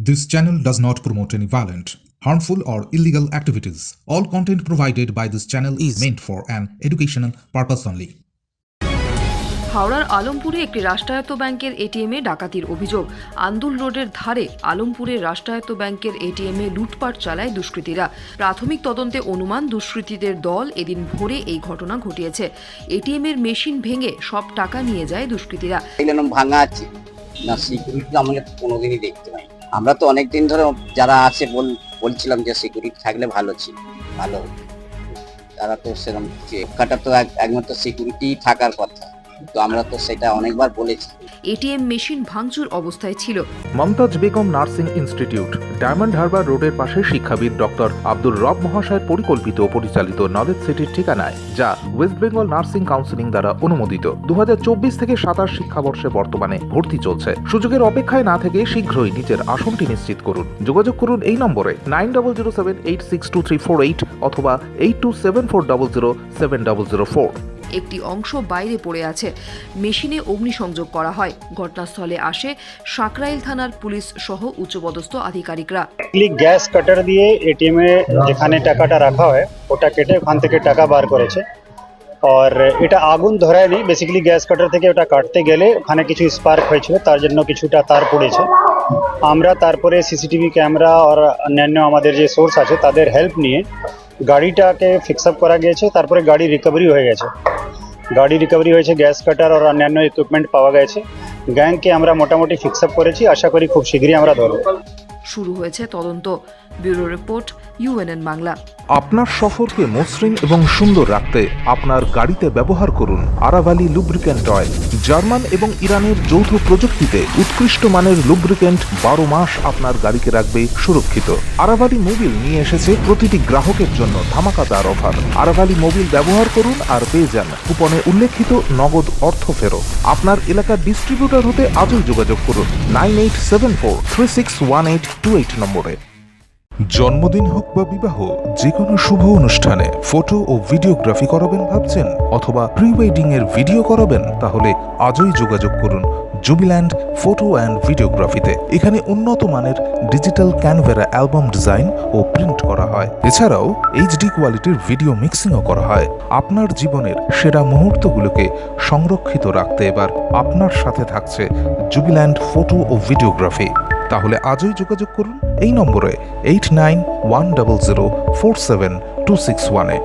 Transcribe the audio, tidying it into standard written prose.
This channel does not promote any violent, harmful, or illegal activities. All content provided by this channel is meant for an educational purpose only. হাওড়ার আলমপুরে একটি রাষ্ট্রায়ত্ত ব্যাংকের এটিএমে ডাকাতির অভিযোগ। আন্দুল রোডের ধারে আলমপুরের রাষ্ট্রায়ত্ত ব্যাংকের এটিএমে লুটপাট চালায় দুষ্কৃতীরা। প্রাথমিক তদন্তে অনুমান দুষ্কৃতীদের দল এদিন ভোরে এই ঘটনা ঘটিয়েছে। এটিএমের মেশিন ভেঙে সব টাকা নিয়ে যায় দুষ্কৃতীরা। ভাঙা আছে না, সিকিউরিটি আমরা কোনোদিনই দেখতে পাই। আমরা তো অনেকদিন ধরে যারা আছে বলছিলাম যে সিকিউরিটি থাকলে ভালো ছিল, ভালো হতো। তারা তো সেরকম কাটা তো একমাত্র সিকিউরিটি থাকার কথা, তো আমরা তো সেটা অনেকবার বলেছি। এটিএম মেশিন ভাঙচুর অবস্থায় ছিল। মমতাজ বেগম নার্সিং ইনস্টিটিউট, ডায়মন্ড হারবার রোডের পাশে শিক্ষাবিদ ডক্টর আব্দুর রব মহাশয়ের পরিকল্পিত ও পরিচালিত নলেজ সিটির ঠিকানায়, যা ওয়েস্ট বেঙ্গল নার্সিং কাউন্সিলিং দ্বারা অনুমোদিত। 2024 থেকে 27 শিক্ষাবর্ষে বর্তমানে ভর্তি চলছে। সুযোগের অপেক্ষায় না থেকে শীঘ্রই নিজের আসনটি নিশ্চিত করুন। যোগাযোগ করুন এই নম্বরে 9007862348 অথবা 8274007004। একটি অংশ বাইরে পড়ে আছে। মেশিনে অগ্নিসংযোগ করা হয়। ঘটনাস্থলে আসে সাকরাইল থানার পুলিশ সহ উচ্চপদস্থ আধিকারিকরা। গ্যাস কাটার দিয়ে এটিএম এ যেখানে টাকাটা রাখা হয় ওটা কেটে ওখান থেকে টাকা বার করেছে। আর এটা আগুন ধরায়নি, বেসিক্যালি গ্যাস কাটার থেকে ওটা কাটতে গেলে ওখানে কিছু স্পার্ক হয়েছিল, তার জন্য কিছুটা তার পড়েছে। আমরা তারপরে সিসিটিভি ক্যামেরা আর অন্যান্য আমাদের যে সোর্স আছে তাদের হেল্প নিয়ে গাড়িটাকে ফিক্স আপ করা গিয়েছে। তারপরে গাড়ি রিকভারি হয়েছে, গ্যাস কাটার আর অন্যান্য ইকুইপমেন্ট পাওয়া গেছে। গ্যাংকে আমরা মোটামুটি ফিক্স আপ করেছি, আশা করি খুব শীঘ্রই আমরা ধরব। শুরু হয়েছে তদন্ত। Bureau report, UNN Bangla. আপনার সফরকে মসৃণ এবং সুন্দর রাখতে আপনার গাড়িতে ব্যবহার করুন আরাভালি লুব্রিক্যান্ট অয়েল। জার্মান এবং ইরানের যৌথ প্রযুক্তিতে উৎকৃষ্ট মানের লুব্রিক্যান্ট 12 মাস আপনার গাড়িকে রাখবে সুরক্ষিত। আরাভালি মোবিল নিয়ে এসেছে প্রতিটি গ্রাহকের জন্য ধামাকাদার অফার। আরাভালি মোবিল ব্যবহার করুন আর পেয়ে যান কুপনে উল্লেখিত নগদ অর্থ ফেরত। আপনার এলাকার ডিস্ট্রিবিউটর হতে আজই যোগাযোগ করুন 9874361828 নম্বরে। জন্মদিন হোক বা বিবাহ, যে কোনো শুভ অনুষ্ঠানে ফটো ও ভিডিওগ্রাফি করাবেন ভাবছেন, অথবা প্রি ওয়েডিং এর ভিডিও করাবেন, তাহলে আজই যোগাযোগ করুন জুবিল্যান্ড ফটো অ্যান্ড ভিডিওগ্রাফিতে। এখানে উন্নত মানের ডিজিটাল ক্যানভেরা অ্যালবাম ডিজাইন ও প্রিন্ট করা হয়। এছাড়াও এইচডি কোয়ালিটির ভিডিও মিক্সিংও করা হয়। আপনার জীবনের সেরা মুহূর্তগুলোকে সংরক্ষিত রাখতে এবার আপনার সাথে থাকছে জুবিল্যান্ড ফটো ও ভিডিওগ্রাফি। তাহলে আজই যোগাযোগ করুন এই নম্বরে 8910047261-এ।